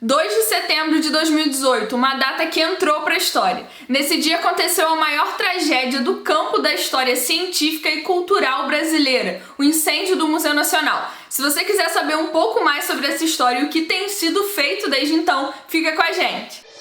2 de setembro de 2018, uma data que entrou para a história. Nesse dia aconteceu a maior tragédia do campo da história científica e cultural brasileira, o incêndio do Museu Nacional. Se você quiser saber um pouco mais sobre essa história e o que tem sido feito desde então, fica com a gente!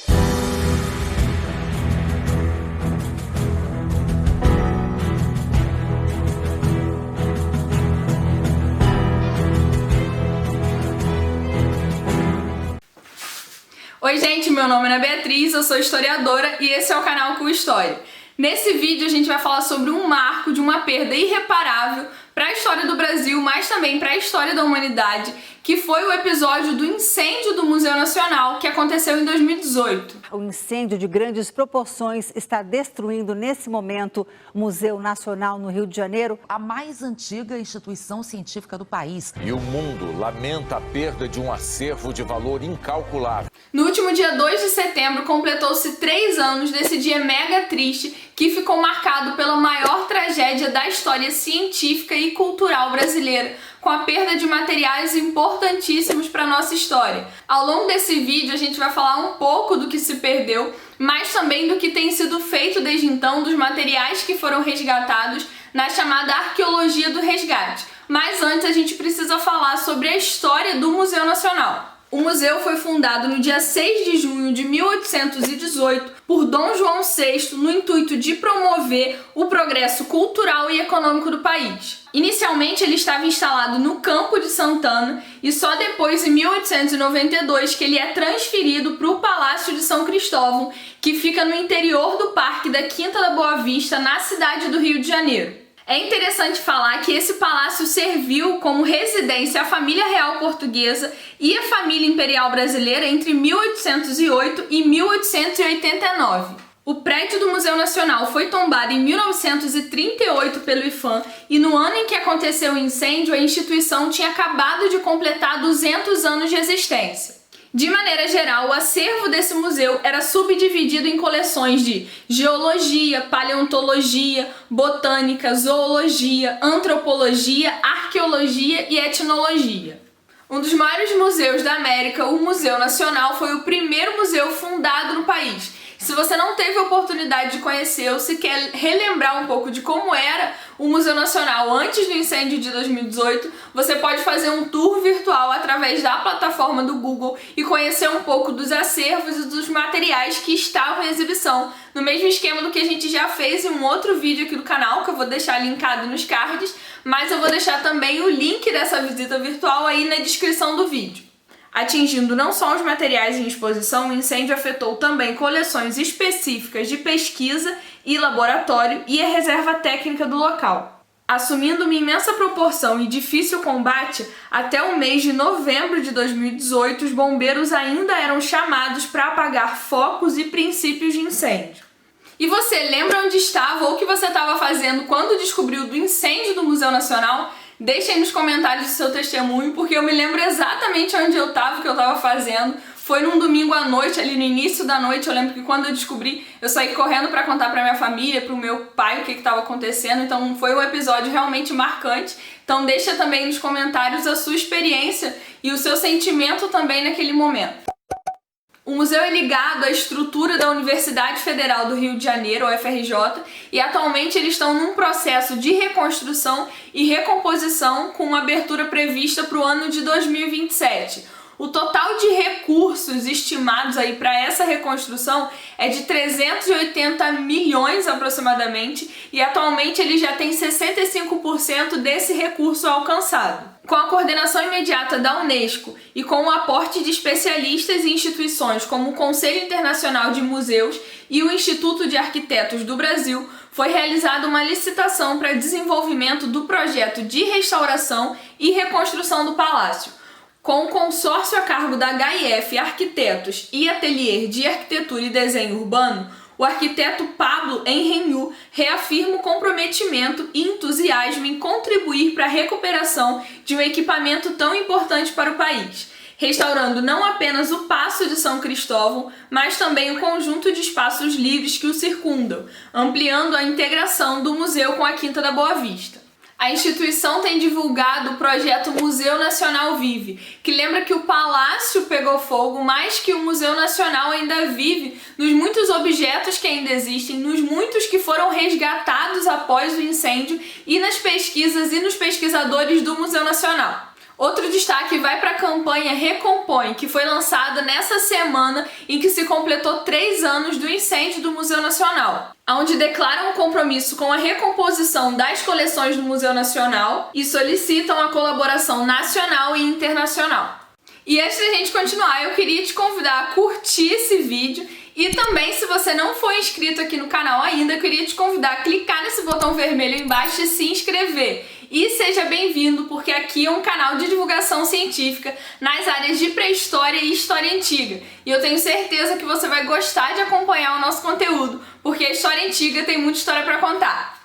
Oi gente, meu nome é Ana Beatriz, eu sou historiadora e esse é o canal Cool História. Nesse vídeo a gente vai falar sobre um marco de uma perda irreparável para a história do Brasil, mas também para a história da humanidade, que foi o episódio do incêndio do Museu Nacional, que aconteceu em 2018. O incêndio de grandes proporções está destruindo nesse momento o Museu Nacional no Rio de Janeiro, a mais antiga instituição científica do país. E o mundo lamenta a perda de um acervo de valor incalculável. No último dia 2 de setembro, completou-se 3 anos desse dia mega triste que ficou marcado pela maior tragédia da história científica e cultural brasileira, com a perda de materiais importantíssimos para a nossa história. Ao longo desse vídeo a gente vai falar um pouco do que se perdeu, mas também do que tem sido feito desde então, dos materiais que foram resgatados na chamada arqueologia do resgate. Mas antes a gente precisa falar sobre a história do Museu Nacional. O museu foi fundado no dia 6 de junho de 1818 por Dom João VI no intuito de promover o progresso cultural e econômico do país. Inicialmente ele estava instalado no Campo de Santana e só depois, em 1892, que ele é transferido para o Palácio de São Cristóvão, que fica no interior do Parque da Quinta da Boa Vista, na cidade do Rio de Janeiro. É interessante falar que esse palácio serviu como residência à família real portuguesa e à família imperial brasileira entre 1808 e 1889. O prédio do Museu Nacional foi tombado em 1938 pelo IPHAN e no ano em que aconteceu o incêndio, a instituição tinha acabado de completar 200 anos de existência. De maneira geral, o acervo desse museu era subdividido em coleções de geologia, paleontologia, botânica, zoologia, antropologia, arqueologia e etnologia. Um dos maiores museus da América, o Museu Nacional, foi o primeiro museu fundado no país. Se você não teve a oportunidade de conhecer ou se quer relembrar um pouco de como era o Museu Nacional antes do incêndio de 2018, você pode fazer um tour virtual através da plataforma do Google e conhecer um pouco dos acervos e dos materiais que estavam em exibição, no mesmo esquema do que a gente já fez em um outro vídeo aqui do canal, que eu vou deixar linkado nos cards, mas eu vou deixar também o link dessa visita virtual aí na descrição do vídeo. Atingindo não só os materiais em exposição, o incêndio afetou também coleções específicas de pesquisa e laboratório e a reserva técnica do local. Assumindo uma imensa proporção e difícil combate, até o mês de novembro de 2018, os bombeiros ainda eram chamados para apagar focos e princípios de incêndio. E você lembra onde estava ou o que você estava fazendo quando descobriu do incêndio do Museu Nacional? Deixe aí nos comentários o seu testemunho, porque eu me lembro exatamente onde eu estava, o que eu estava fazendo. Foi num domingo à noite, ali no início da noite. Eu lembro que quando eu descobri, eu saí correndo para contar para minha família, para o meu pai o que estava acontecendo. Então foi um episódio realmente marcante. Então deixa também nos comentários a sua experiência e o seu sentimento também naquele momento. O museu é ligado à estrutura da Universidade Federal do Rio de Janeiro, UFRJ, e atualmente eles estão num processo de reconstrução e recomposição com uma abertura prevista para o ano de 2027. O total de recursos estimados aí para essa reconstrução é de 380 milhões aproximadamente e atualmente ele já tem 65% desse recurso alcançado. Com a coordenação imediata da Unesco e com o aporte de especialistas e instituições como o Conselho Internacional de Museus e o Instituto de Arquitetos do Brasil, foi realizada uma licitação para desenvolvimento do projeto de restauração e reconstrução do palácio. Com o consórcio a cargo da HIF Arquitetos e Atelier de Arquitetura e Desenho Urbano, o arquiteto Pablo Henriot reafirma o comprometimento e entusiasmo em contribuir para a recuperação de um equipamento tão importante para o país, restaurando não apenas o Paço de São Cristóvão, mas também o conjunto de espaços livres que o circundam, ampliando a integração do museu com a Quinta da Boa Vista. A instituição tem divulgado o projeto Museu Nacional Vive, que lembra que o palácio pegou fogo, mas que o Museu Nacional ainda vive nos muitos objetos que ainda existem, nos muitos que foram resgatados após o incêndio e nas pesquisas e nos pesquisadores do Museu Nacional. Outro destaque vai para a campanha Recompõe, que foi lançada nessa semana em que se completou 3 anos do incêndio do Museu Nacional, onde declaram um compromisso com a recomposição das coleções do Museu Nacional e solicitam a colaboração nacional e internacional. E antes da gente continuar, eu queria te convidar a curtir esse vídeo e também, se você não for inscrito aqui no canal ainda, eu queria te convidar a clicar nesse botão vermelho embaixo e se inscrever. E seja bem-vindo, porque aqui é um canal de divulgação científica nas áreas de pré-história e história antiga. E eu tenho certeza que você vai gostar de acompanhar o nosso conteúdo, porque a história antiga tem muita história para contar.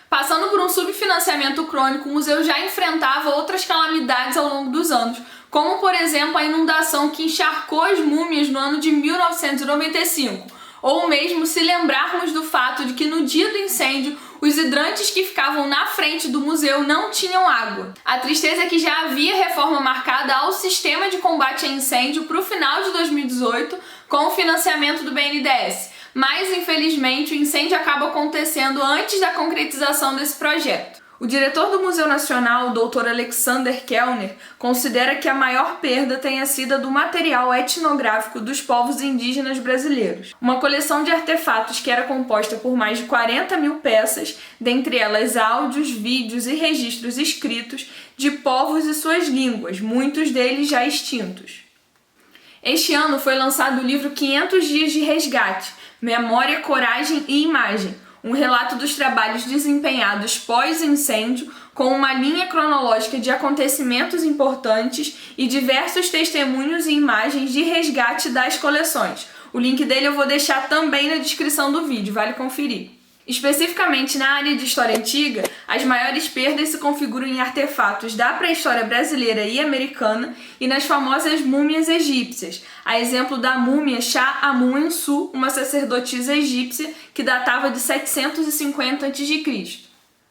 Passando por um subfinanciamento crônico, o museu já enfrentava outras calamidades ao longo dos anos, como por exemplo a inundação que encharcou as múmias no ano de 1995, ou mesmo se lembrarmos do fato de que no dia do incêndio os hidrantes que ficavam na frente do museu não tinham água. A tristeza é que já havia reforma marcada ao sistema de combate a incêndio para o final de 2018 com o financiamento do BNDES, mas infelizmente o incêndio acaba acontecendo antes da concretização desse projeto. O diretor do Museu Nacional, o Dr. Alexander Kellner, considera que a maior perda tenha sido a do material etnográfico dos povos indígenas brasileiros. Uma coleção de artefatos que era composta por mais de 40 mil peças, dentre elas áudios, vídeos e registros escritos de povos e suas línguas, muitos deles já extintos. Este ano foi lançado o livro 500 Dias de Resgate, Memória, Coragem e Imagem, um relato dos trabalhos desempenhados pós-incêndio, com uma linha cronológica de acontecimentos importantes e diversos testemunhos e imagens de resgate das coleções. O link dele eu vou deixar também na descrição do vídeo, vale conferir. Especificamente na área de história antiga, as maiores perdas se configuram em artefatos da pré-história brasileira e americana e nas famosas múmias egípcias, a exemplo da múmia Shah-Amun-Ensu, uma sacerdotisa egípcia que datava de 750 a.C.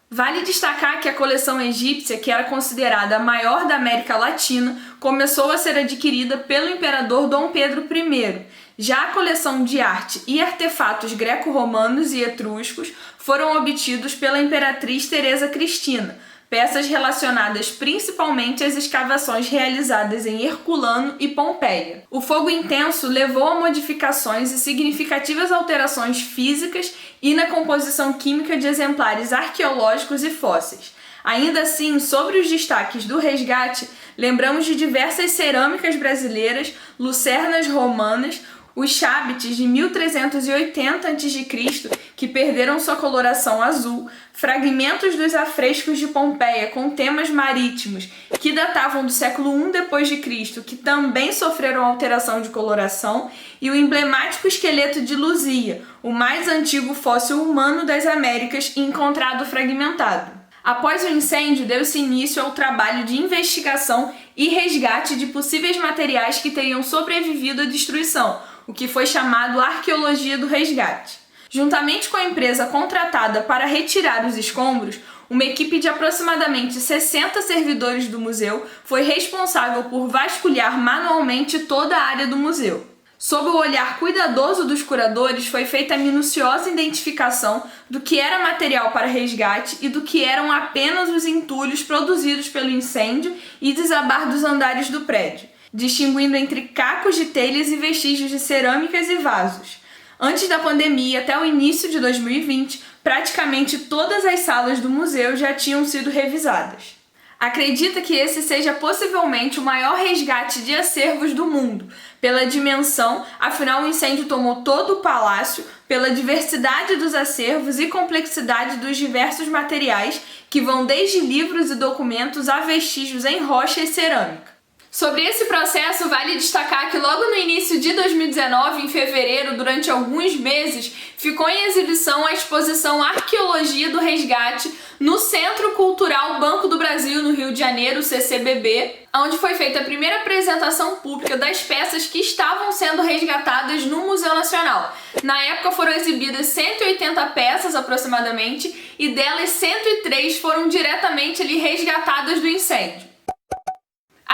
Vale destacar que a coleção egípcia, que era considerada a maior da América Latina, começou a ser adquirida pelo imperador Dom Pedro I. Já a coleção de arte e artefatos greco-romanos e etruscos foram obtidos pela imperatriz Teresa Cristina, peças relacionadas principalmente às escavações realizadas em Herculano e Pompeia. O fogo intenso levou a modificações e significativas alterações físicas e na composição química de exemplares arqueológicos e fósseis. Ainda assim, sobre os destaques do resgate, lembramos de diversas cerâmicas brasileiras, lucernas romanas, os chabites de 1380 a.C., que perderam sua coloração azul, fragmentos dos afrescos de Pompeia com temas marítimos, que datavam do século I d.C., que também sofreram alteração de coloração, e o emblemático esqueleto de Luzia, o mais antigo fóssil humano das Américas encontrado fragmentado. Após o incêndio, deu-se início ao trabalho de investigação e resgate de possíveis materiais que teriam sobrevivido à destruição, o que foi chamado Arqueologia do Resgate. Juntamente com a empresa contratada para retirar os escombros, uma equipe de aproximadamente 60 servidores do museu foi responsável por vasculhar manualmente toda a área do museu. Sob o olhar cuidadoso dos curadores, foi feita a minuciosa identificação do que era material para resgate e do que eram apenas os entulhos produzidos pelo incêndio e desabar dos andares do prédio, distinguindo entre cacos de telhas e vestígios de cerâmicas e vasos. Antes da pandemia, até o início de 2020, praticamente todas as salas do museu já tinham sido revisadas. Acredita que esse seja possivelmente o maior resgate de acervos do mundo, pela dimensão, afinal o incêndio tomou todo o palácio, pela diversidade dos acervos e complexidade dos diversos materiais que vão desde livros e documentos a vestígios em rocha e cerâmica. Sobre esse processo, vale destacar que logo no início de 2019, em fevereiro, durante alguns meses, ficou em exibição a exposição Arqueologia do Resgate no Centro Cultural Banco do Brasil, no Rio de Janeiro, CCBB, onde foi feita a primeira apresentação pública das peças que estavam sendo resgatadas no Museu Nacional. Na época foram exibidas 180 peças aproximadamente e delas 103 foram diretamente ali resgatadas do incêndio.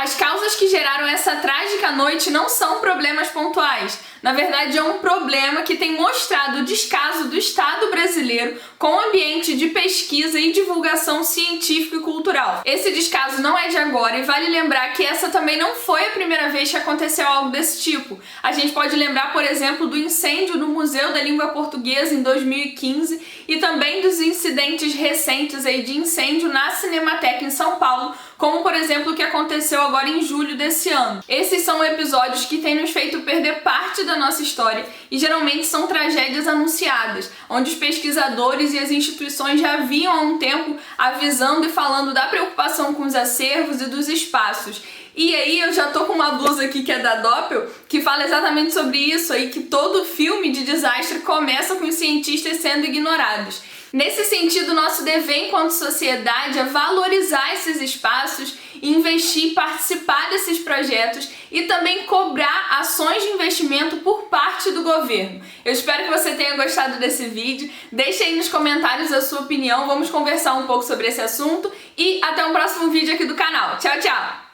As causas que geraram essa trágica noite não são problemas pontuais. Na verdade, é um problema que tem mostrado o descaso do Estado brasileiro com o ambiente de pesquisa e divulgação científica e cultural. Esse descaso não é de agora e vale lembrar que essa também não foi a primeira vez que aconteceu algo desse tipo. A gente pode lembrar, por exemplo, do incêndio no Museu da Língua Portuguesa em 2015 e também dos incidentes recentes aí de incêndio na Cinemateca em São Paulo, como por exemplo o que aconteceu agora em julho desse ano. Esses são episódios que têm nos feito perder parte da nossa história e geralmente são tragédias anunciadas, onde os pesquisadores e as instituições já vinham há um tempo avisando e falando da preocupação com os acervos e dos espaços. E aí eu já tô com uma blusa aqui que é da Doppel, que fala exatamente sobre isso aí, que todo filme de desastre começa com os cientistas sendo ignorados. Nesse sentido, nosso dever enquanto sociedade é valorizar esses espaços, investir, participar desses projetos e também cobrar ações de investimento por parte do governo. Eu espero que você tenha gostado desse vídeo, deixe aí nos comentários a sua opinião, vamos conversar um pouco sobre esse assunto e até o próximo vídeo aqui do canal. Tchau, tchau!